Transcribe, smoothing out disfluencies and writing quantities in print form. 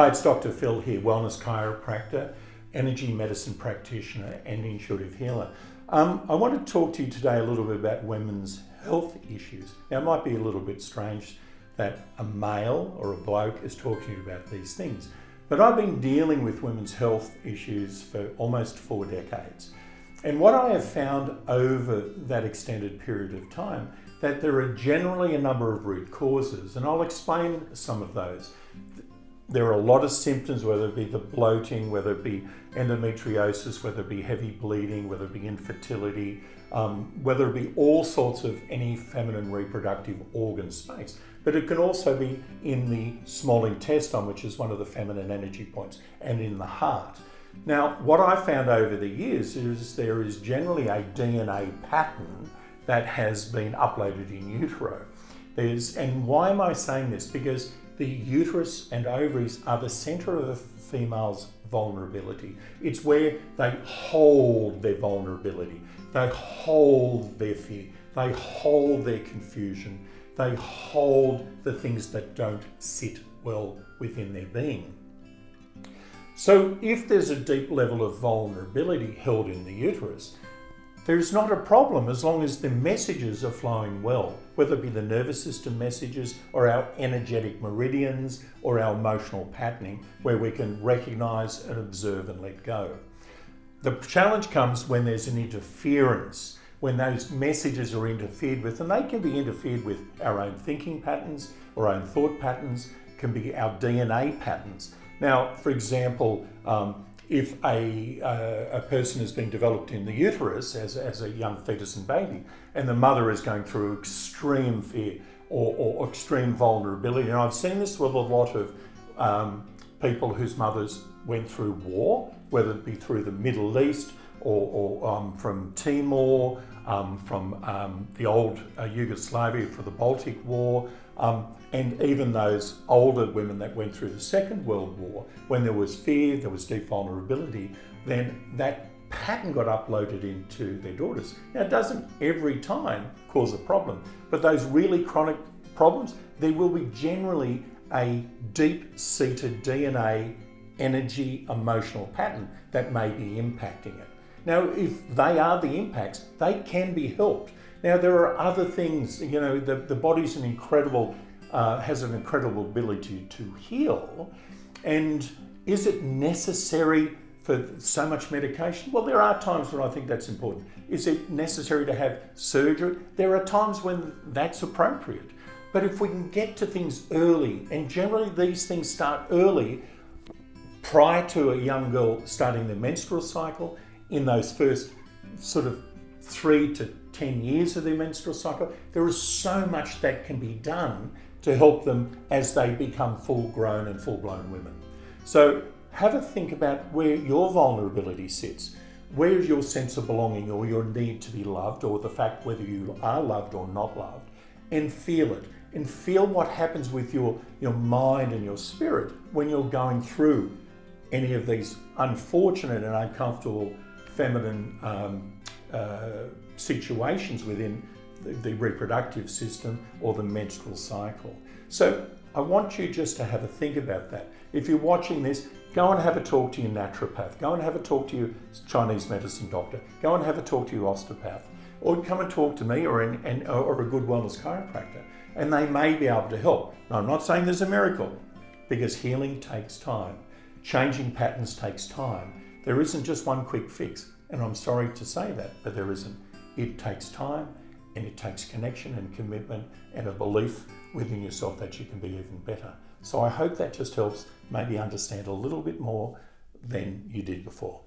Hi, it's Dr. Phil here, wellness chiropractor, energy medicine practitioner and intuitive healer. I want to talk to you today a little bit about women's health issues. Now, it might be a little bit strange that a male or a bloke is talking about these things, but I've been dealing with women's health issues for almost 4 decades. And what I have found over that extended period of time, that there are generally a number of root causes, and I'll explain some of those. There are a lot of symptoms, whether it be the bloating, whether it be endometriosis, whether it be heavy bleeding, whether it be infertility, whether it be all sorts of any feminine reproductive organ space. But it can also be in the small intestine, which is one of the feminine energy points, and in the heart. Now, what I found over the years is there is generally a DNA pattern that has been uploaded in utero. And why am I saying this? Because the uterus and ovaries are the center of a female's vulnerability. It's where they hold their vulnerability, they hold their fear, they hold their confusion, they hold the things that don't sit well within their being. So if there's a deep level of vulnerability held in the uterus, there's not a problem as long as the messages are flowing well, whether it be the nervous system messages or our energetic meridians or our emotional patterning, where we can recognize and observe and let go. The challenge comes when there's an interference, when those messages are interfered with, and they can be interfered with our own thinking patterns or own thought patterns, can be our DNA patterns. Now, for example, if a person has been developed in the uterus as a young fetus and baby, and the mother is going through extreme fear or extreme vulnerability, and I've seen this with a lot of people whose mothers went through war, whether it be through the Middle East or from Timor, from the old Yugoslavia for the Baltic War, and even those older women that went through the Second World War, when there was fear, there was deep vulnerability, then that pattern got uploaded into their daughters. Now, it doesn't every time cause a problem, but those really chronic problems, there will be generally a deep-seated DNA, energy, emotional pattern that may be impacting it. Now, if they are the impacts, they can be helped. Now, there are other things, the body's has an incredible ability to heal. And is it necessary for so much medication? Well, there are times when I think that's important. Is it necessary to have surgery? There are times when that's appropriate. But if we can get to things early, and generally these things start early, prior to a young girl starting their menstrual cycle, in those first sort of 3 to 10 years of their menstrual cycle, there is so much that can be done to help them as they become full-grown and full-blown women. So have a think about where your vulnerability sits. Where is your sense of belonging or your need to be loved, or the fact whether you are loved or not loved, and feel it. And feel what happens with your mind and your spirit when you're going through any of these unfortunate and uncomfortable feminine situations within the reproductive system or the menstrual cycle. So I want you just to have a think about that. If you're watching this, go and have a talk to your naturopath. Go and have a talk to your Chinese medicine doctor. Go and have a talk to your osteopath. Or come and talk to me or a good wellness chiropractor. And they may be able to help. Now, I'm not saying there's a miracle, because healing takes time. Changing patterns takes time. There isn't just one quick fix. And I'm sorry to say that, but there isn't. It takes time, and it takes connection and commitment and a belief within yourself that you can be even better. So I hope that just helps maybe understand a little bit more than you did before.